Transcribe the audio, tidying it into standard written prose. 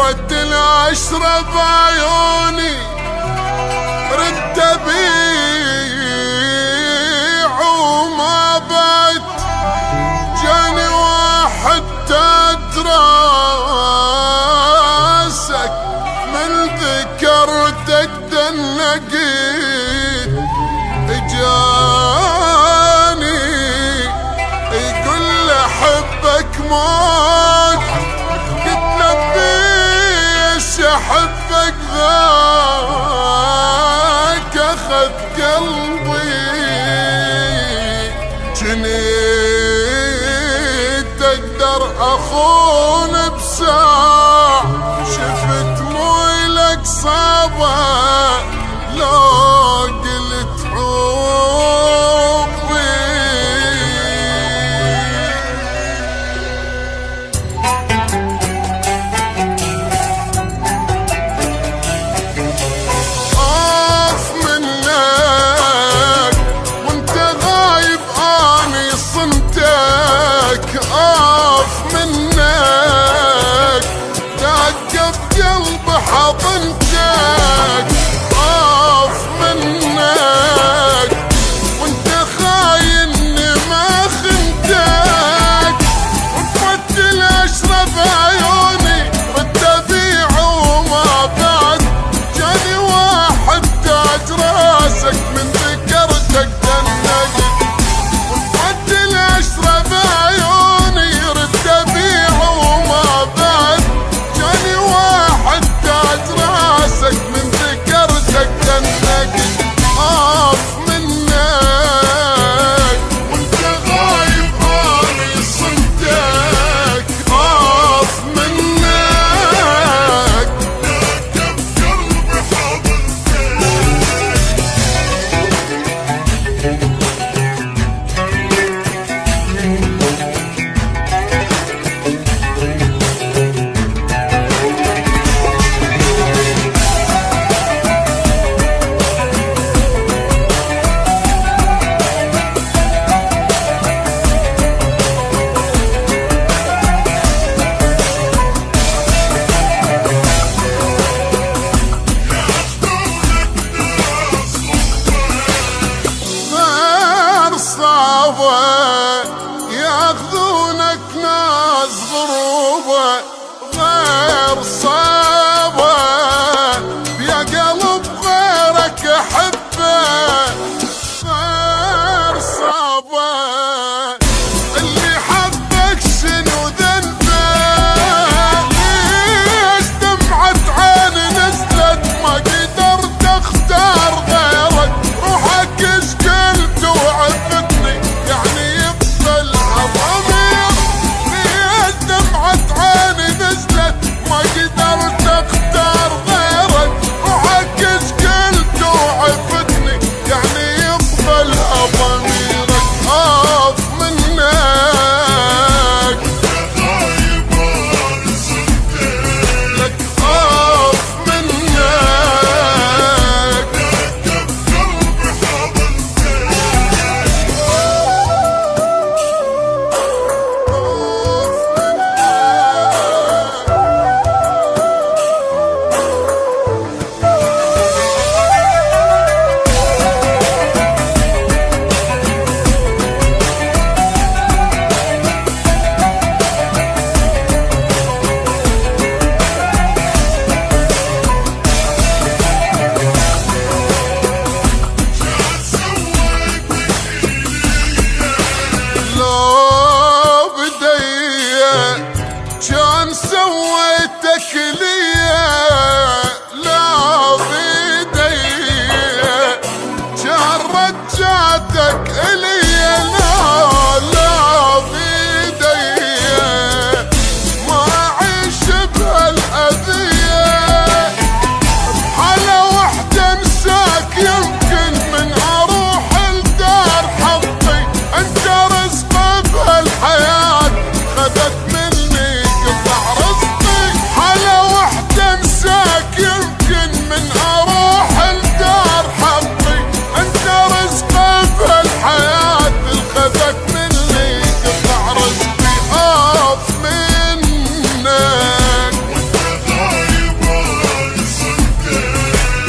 وتبدل عشرة بعيوني رد ابيع وما بات جاني واحد تاج راسك من ذكرتك دنقيت اجاني يقول لي احبك موت قلت له بيش احبك ذاك اخذ قلبي جنيت اقدر اخون بساع شفت مويلك صابه لو قلت عوضي اخ منك وانت غايب اني صنتك اخ منك دق بقلب حضنتك اخ منك وانت خايني ما خنتك وتبدل اشرب عيوني رد ابيع وما بعد جاني واحد تاج راسك من ذكرتك دنقت وتبدل اشرب عيوني رد ابيع وما بعد جاني واحد تاج راسك من ذكرتك دنقت اخ منك وانت غايب اني صنتك اخ منك دق بقلبي غير صعبة ياخذونك ناس غروبة غير صعبة